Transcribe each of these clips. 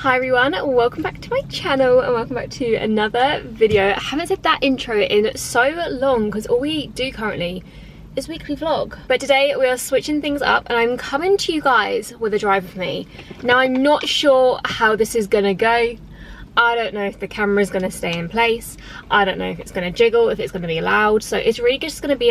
Hi everyone, welcome back to my channel and welcome back to another video. I haven't said that intro in so long because all we do currently is weekly vlog. But today we are switching things up and I'm coming to you guys with a drive with me. Now I'm not sure how this is gonna go. I don't know if the camera's gonna stay in place. I don't know if it's gonna jiggle, if it's gonna be loud. So it's really just gonna be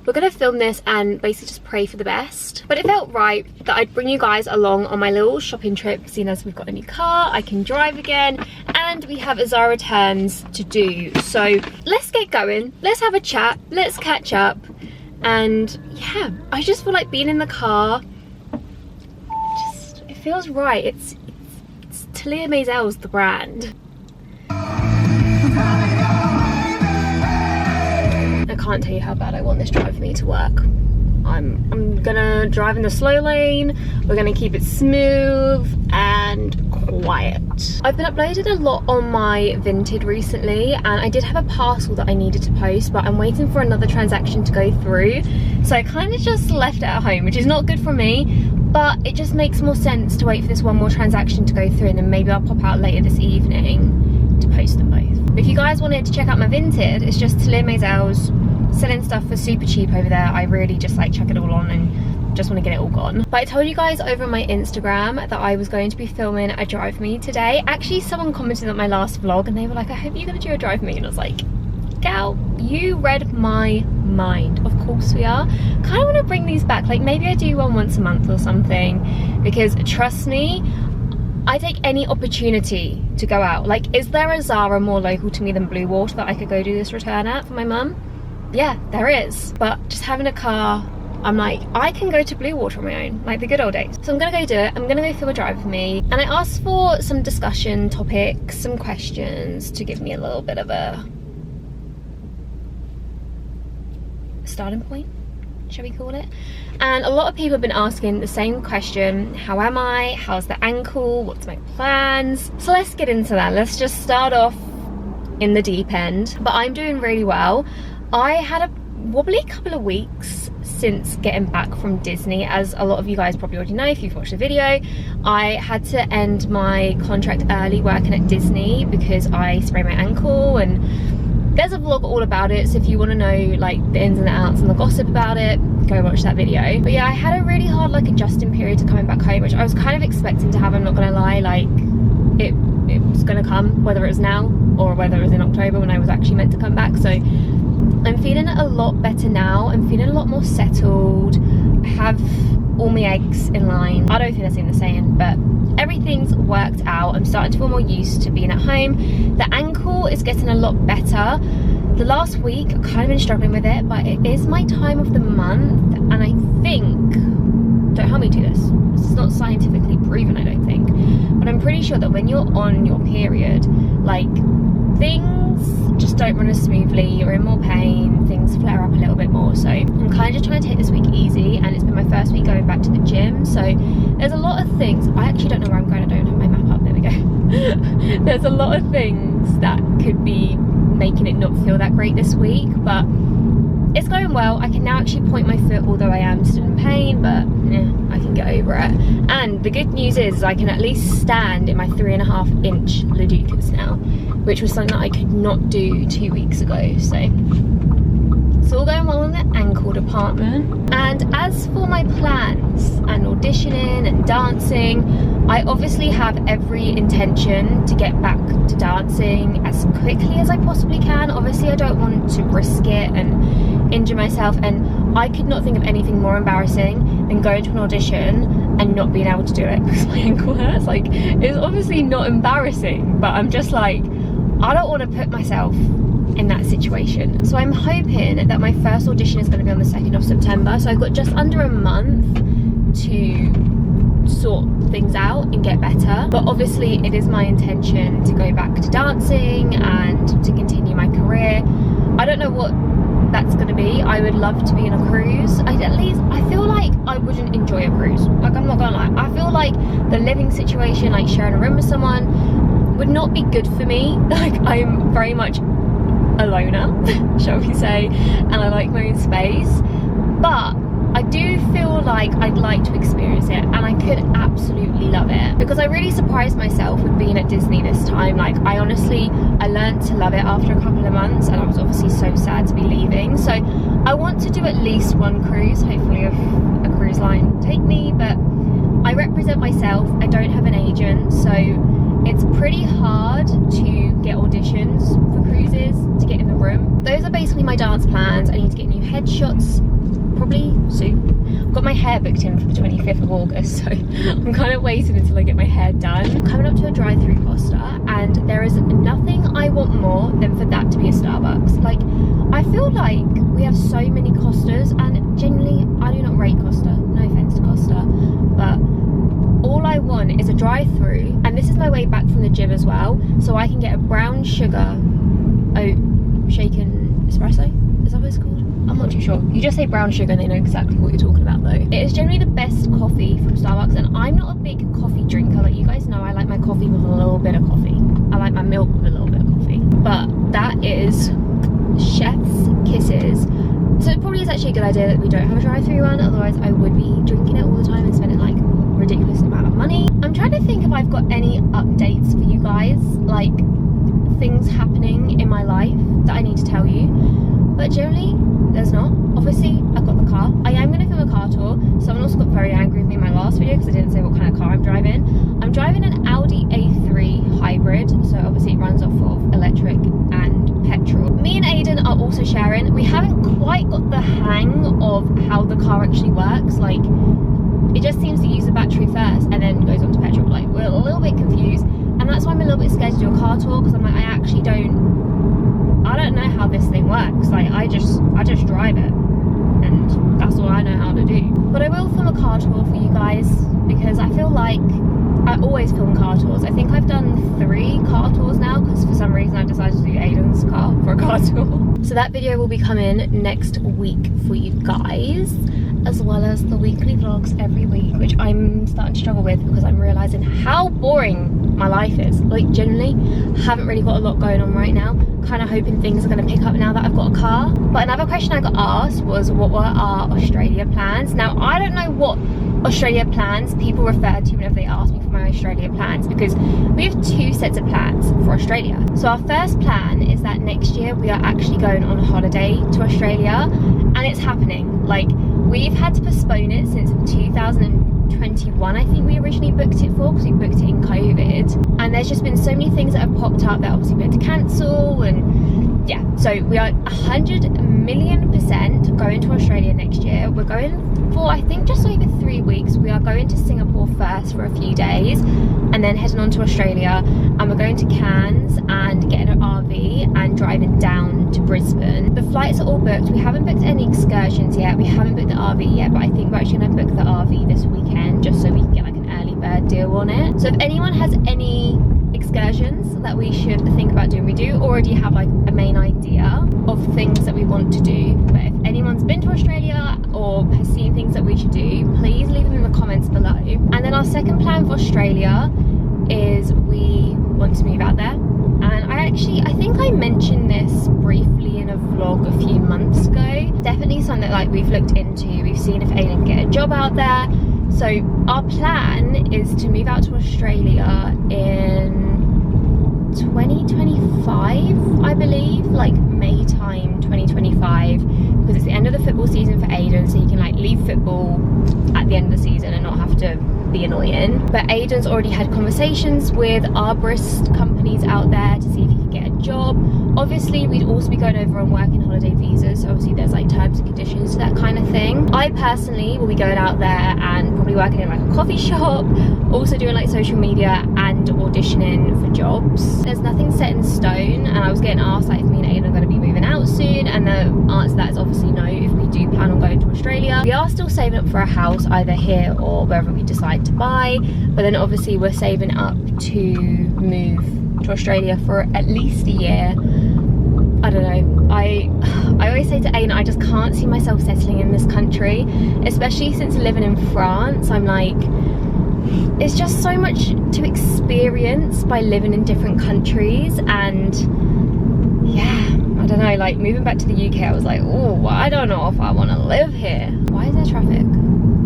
we're gonna film this and basically just pray for the best. But it felt right that I'd bring you guys along on my little shopping trip, seeing as we've got a new car, I can drive again, and we have a Zara returns to do. So let's get going, let's have a chat, let's catch up. And yeah, I just feel like being in the car, it feels right. It's Talia Maizels, the brand. I can't tell you how bad I want this drive for me to work. I'm gonna drive in the slow lane, we're gonna keep it smooth and quiet. I've been uploading a lot on my Vinted recently and I did have a parcel that I needed to post, but I'm waiting for another transaction to go through. So I kind of just left it at home, which is not good for me, but it just makes more sense to wait for this one more transaction to go through and then maybe I'll pop out later this evening to post them both. If you guys wanted to check out my Vinted, it's just Talia Maizels, selling stuff for super cheap over there. I really just like chuck it all on and just want to get it all gone. But I told you guys over my Instagram that I was going to be filming a drive me today. Actually, someone commented on my last vlog and they were like, I hope you're going to do a drive me. And I was like, gal, you read my mind. Of course we are. Kind of want to bring these back. Like maybe I do one once a month or something, because trust me, I take any opportunity to go out. Like, is there a Zara more local to me than Blue Water that I could go do this return at for my mum? Yeah, there is. But just having a car, I'm like, I can go to Blue Water on my own, like the good old days. So I'm gonna go do it. I'm gonna go film a drive with me. And I asked for some discussion topics, some questions to give me a little bit of a starting point, shall we call it? And a lot of people have been asking the same question: how am I? How's the ankle? What's my plans? So let's get into that. Let's just start off in the deep end. But I'm doing really well. I had a wobbly couple of weeks since getting back from Disney, as a lot of you guys probably already know if you've watched the video. I had to end my contract early working at Disney because I sprained my ankle, and there's a vlog all about it, so if you want to know like the ins and the outs and the gossip about it, go watch that video. But yeah, I had a really hard like adjusting period to coming back home, which I was kind of expecting to have, I'm not gonna lie. Like it was gonna come, whether it was now or whether it was in October when I was actually meant to come back. So I'm feeling a lot better now. I'm feeling a lot more settled. I have all my eggs in line. I don't think that's even the saying, but everything's worked out. I'm starting to feel more used to being at home. The ankle is getting a lot better. The last week I've kind of been struggling with it, but it is my time of the month, and I think, don't hold me to this, it's not scientifically proven, I don't think, but I'm pretty sure that when you're on your period, like, things just don't run as smoothly, you're in more pain, things flare up a little bit more. So I'm kind of just trying to take this week easy, and it's been my first week going back to the gym, so there's a lot of things. I actually don't know where I'm going, I don't have my map up, there we go. There's a lot of things that could be making it not feel that great this week, but it's going well. I can now actually point my foot, although I am still in pain, but yeah, I can get over it. And the good news is I can at least stand in my 3.5 inch Laducas now, which was something that I could not do 2 weeks ago. So it's all going well in the ankle department. And as for my plans and auditioning and dancing, I obviously have every intention to get back to dancing as quickly as I possibly can. Obviously I don't want to risk it and injure myself, and I could not think of anything more embarrassing than going to an audition and not being able to do it because my ankle hurts. Like, it's obviously not embarrassing, but I'm just like, I don't want to put myself in that situation. So I'm hoping that my first audition is going to be on the 2nd of September, so I've got just under a month to sort things out and get better. But obviously it is my intention to go back to dancing and to continue my career. I don't know what that's going to be. I would love to be in a cruise. I feel like I wouldn't enjoy a cruise. Like, I'm not gonna lie, I feel like the living situation, like sharing a room with someone, would not be good for me. Like, I'm very much a loner, shall we say, and I like my own space. But I do feel like I'd like to experience it, and I could absolutely love it, because I really surprised myself with being at Disney this time. Like, I learned to love it after a couple of months, and I was obviously so sad to be leaving. So I want to do at least one cruise, hopefully if a cruise line will take me, but I represent myself. I don't have an agent, so it's pretty hard to get auditions for cruises to get in the room. Those are basically my dance plans. I need to get new headshots probably soon. I've got my hair booked in for the 25th of August, so I'm kind of waiting until I get my hair done. I'm coming up to a drive-through Costa, and there is nothing I want more than for that to be a Starbucks. Like, I feel like we have so many Costas, and genuinely I do not rate Costa, no offense to Costa, but all I want is a drive-through, and this is my way back from the gym as well, so I can get a brown sugar oat shaken espresso. Is that what it's called? I'm not too sure. You just say brown sugar and they know exactly what you're talking about though. It is generally the best coffee from Starbucks, and I'm not a big coffee drinker. Like, you guys know I like my coffee with a little bit of coffee. I like my milk with a little bit of coffee. But that is chef's kisses. So it probably is actually a good idea that we don't have a drive-through one, otherwise I would be drinking it all the time and spending like a ridiculous amount of money. I'm trying to think if I've got any updates for you guys, like things happening in my life that I need to tell you. But generally, there's not. Obviously, I've got the car. I am going to film a car tour. Someone also got very angry with me in my last video because I didn't say what kind of car I'm driving. I'm driving an Audi A3 hybrid, so obviously it runs off of electric and petrol. Me and Aiden are also sharing. We haven't quite got the hang of how the car actually works. Like, it just seems to use the battery first and then goes on to petrol. Like, we're a little bit confused, and that's why I'm a little bit scared to do a car tour, because I'm like, I don't know how this thing works. Like, I just drive it, and that's all I know how to do. But I will film a car tour for you guys, because I feel like I always film car tours. I think I've done 3 car tours now, because for some reason I decided to do Aiden's car for a car tour. So that video will be coming next week for you guys, as well as the weekly vlogs every week, which I'm starting to struggle with because I'm realizing how boring my life is. Like, genuinely haven't really got a lot going on right now. Kind of hoping things are going to pick up now that I've got a car. But another question I got asked was, what were our Australia plans? Now, I don't know what Australia plans people refer to whenever they ask me for my Australia plans, because we have 2 sets of plans for Australia. So our first plan is that next year we are actually going on holiday to Australia, and it's happening. Like, we've had to postpone it since 2021, I think we originally booked it for, because we booked it in COVID, and there's just been so many things that have popped up that obviously we had to cancel. And yeah, so we are 100,000,000% going to Australia next year. We're going for, I think, just over 3 weeks. We are going to Singapore first for a few days, and then heading on to Australia, and we're going to Cairns and getting an RV and driving down to Brisbane. The flights are all booked. We haven't booked any excursions yet. We haven't booked the RV yet, but I think we're actually going to book the RV this weekend, just so we can get like an early bird deal on it. So if anyone has any excursions that we should think about doing, we do already have like a main idea of things that we want to do, but if anyone's been to Australia or has seen things that we should do, please leave them in the comments below. And then our second plan for Australia is we want to move out there, and I think I mentioned this briefly in a vlog a few months ago. Definitely something that like we've looked into. We've seen if Aiden can get a job out there. So our plan is to move out to Australia in 2025, I believe, like May time 2025, because it's the end of the football season for Aiden, so he can like leave football at the end of the season and not have to be annoying. But Aiden's already had conversations with arborist companies out there to see if he can get a job. Obviously we'd also be going over on working holiday visas, so obviously there's like terms and conditions to that kind of thing. I personally will be going out there and probably working in like a coffee shop, also doing like social media and auditioning for jobs. There's nothing set in stone, and I was getting asked like if me and Aiden are going to be moving out soon, and the answer to that is obviously no if we do plan on going to Australia. We are still saving up for a house either here or wherever we decide to buy, but then obviously we're saving up to move to Australia for at least a year. I don't know, I always say to Aiden, I just can't see myself settling in this country, especially since living in France. I'm like, it's just so much to experience by living in different countries, and yeah, I I don't know, like moving back to the UK, I was like, oh, I don't know if I want to live here. Why is there traffic?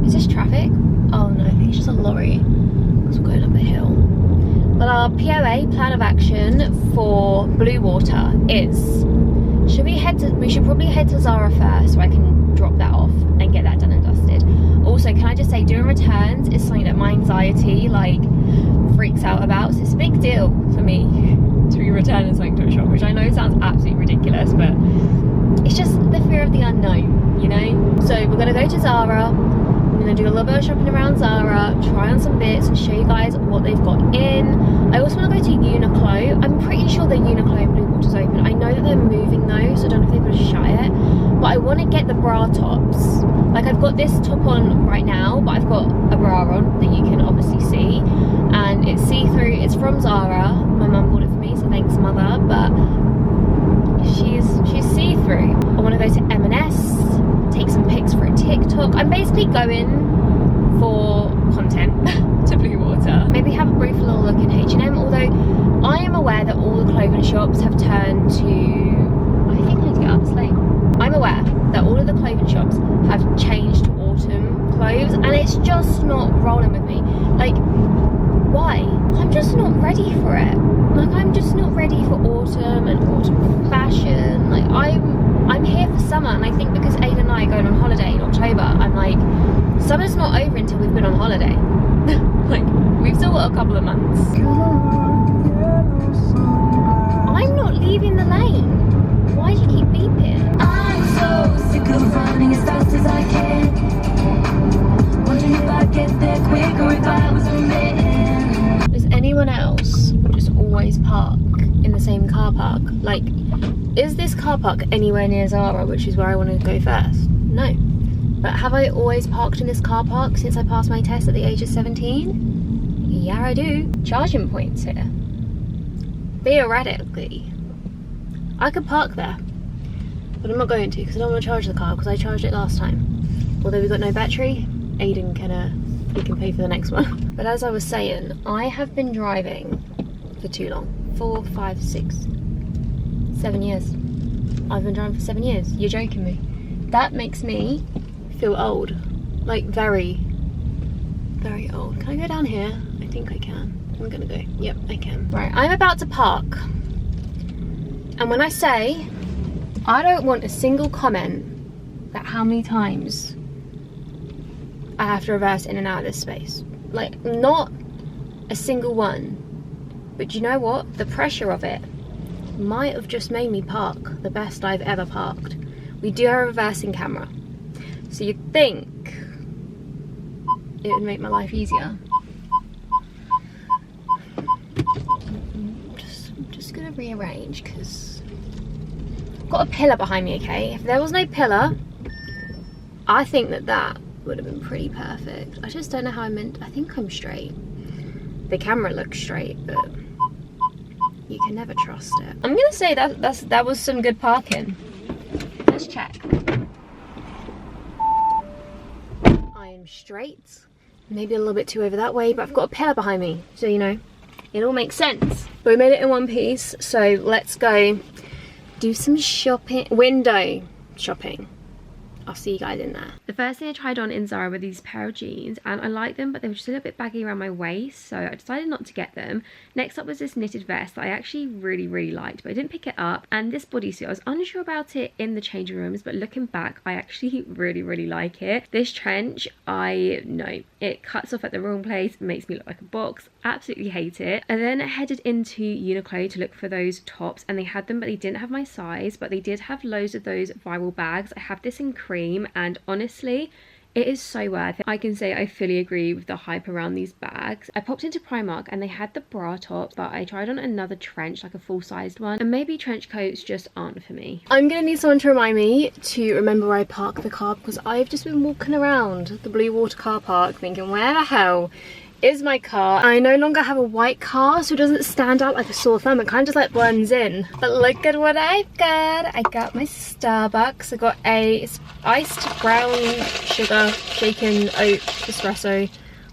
Is this traffic? Oh no, I think it's just a lorry because we're going up a hill. But our POA, plan of action for Blue Water is, we should probably head to Zara first so I can drop that off and get that done and dusted. Also, can I just say, doing returns is something that my anxiety like freaks out about. So it's a big deal for me to be returning something to a shop, which I know sounds absolutely ridiculous, but it's just the fear of the unknown, you know? So we're gonna go to Zara. I'm gonna do a little bit of shopping around Zara, try on some bits and show you guys what they've got in. I also want to go to Uniqlo. I'm pretty sure the Uniqlo in Blue Water's open. I know that they're moving though, so I don't know if they're gonna shut it. But I want to get the bra tops. Like I've got this top on right now, but I've got a bra on that you can obviously see. And it's see-through, it's from Zara. My mum bought it for me, so thanks mother. But she's see-through. I want to go to M&S, take some pics for a TikTok. I'm basically going for content to Blue Water. Maybe have a brief little look in H&M, although I am aware that all the clothing shops have turned to, I think I need to get up this lane. I'm aware that all of the clothing shops have changed to autumn clothes and it's just not rolling with me. Like, why? I'm just not ready for it. Like, I'm just not ready for autumn and autumn fashion. Like, I'm here for summer, and I think because Aiden and I are going on holiday in October, I'm like, summer's not over until we've been on holiday. Like, we've still got a couple of months. I'm not leaving the lane. Why do you keep beeping? I'm so sick of running as fast as I can. Wondering if I'd get there quicker if I was a man. Does anyone else just always park in the same car park? Like, is this car park anywhere near Zara, which is where I want to go first? No. But have I always parked in this car park since I passed my test at the age of 17? Yeah, I do. Charging points here. Theoretically, I could park there, but I'm not going to because I don't want to charge the car because I charged it last time. Although we've got no battery, Aiden he can pay for the next one. But as I was saying, I have been driving for too long. 4, 5, 6, 7 years. I've been driving for 7 years. You're joking me. That makes me feel old. Like very, very old. Can I go down here? I think I can. I'm gonna go. Yep, I can. Right, I'm about to park. And when I say, I don't want a single comment that how many times I have to reverse in and out of this space. Like, not a single one. But you know what? The pressure of it might have just made me park the best I've ever parked. We do have a reversing camera, so you'd think it would make my life easier. I'm just gonna rearrange because I've got a pillar behind me, okay? If there was no pillar, I think that would have been pretty perfect. I just don't know how I think I'm straight. The camera looks straight, but you can never trust it. I'm gonna say that was some good parking. Let's check. I am straight. Maybe a little bit too over that way, but I've got a pillar behind me, so you know, it all makes sense. But we made it in one piece, so let's go do some shopping, window shopping. I'll see you guys in there. The first thing I tried on in Zara were these pair of jeans, and I liked them, but they were just a little bit baggy around my waist, so I decided not to get them. Next up was this knitted vest that I actually really liked, but I didn't pick it up. And this bodysuit, I was unsure about it in the changing rooms, but looking back, I actually really like it. This trench, I know it cuts off at the wrong place, it makes me look like a box. Absolutely hate it. I then headed into Uniqlo to look for those tops, and they had them, but they didn't have my size, but they did have loads of those viral bags. I have this in cream, and honestly, it is so worth it. I can say I fully agree with the hype around these bags. I popped into Primark and they had the bra top, but I tried on another trench, like a full-sized one, and maybe trench coats just aren't for me. I'm gonna need someone to remind me to remember where I park the car, because I've just been walking around the Blue Water car park thinking, where the hell is my car? I no longer have a white car, so it doesn't stand out like a sore thumb. It kind of just like blends in. But look at what I've got. I got my Starbucks. I got a iced brown sugar shaken oat espresso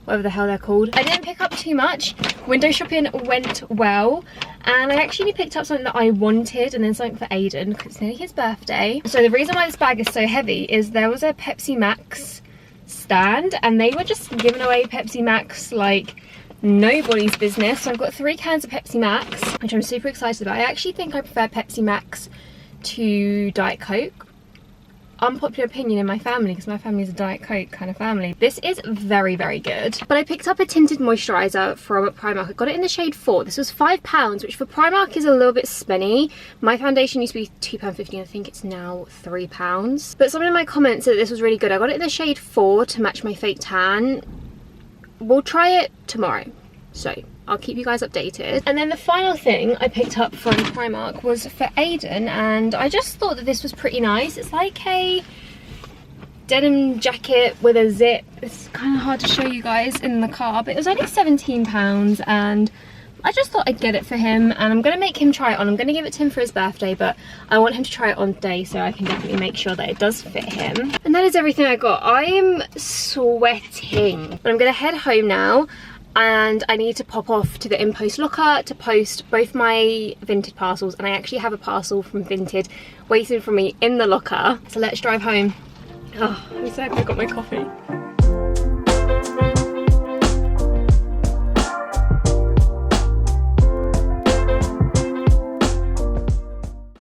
whatever the hell they're called. I didn't pick up too much. Window shopping went well, and I actually picked up something that I wanted and then something for Aiden because it's nearly his birthday. So the reason why this bag is so heavy is there was a Pepsi Max stand and they were just giving away Pepsi Max like nobody's business. So I've got 3 cans of Pepsi Max, which I'm super excited about. I actually think I prefer Pepsi Max to Diet Coke. Unpopular opinion in my family because my family is a Diet Coke kind of family. This is very, very good. But I picked up a tinted moisturiser from Primark. I got it in the shade 4. This was £5, which for Primark is a little bit spenny. My foundation used to be £2.50. I think it's now £3. But someone in my comments said that this was really good. I got it in the shade 4 to match my fake tan. We'll try it tomorrow, so I'll keep you guys updated. And then the final thing I picked up from Primark was for Aiden, and I just thought that this was pretty nice. It's like a denim jacket with a zip. It's kind of hard to show you guys in the car, but it was only £17, and I just thought I'd get it for him, and I'm gonna make him try it on. I'm gonna give it to him for his birthday, but I want him to try it on today so I can definitely make sure that it does fit him. And that is everything I got. I am sweating, but I'm gonna head home now, and I need to pop off to the in-post locker to post both my Vinted parcels, and I actually have a parcel from Vinted waiting for me in the locker. So let's drive home. Oh, I'm so happy I got my coffee.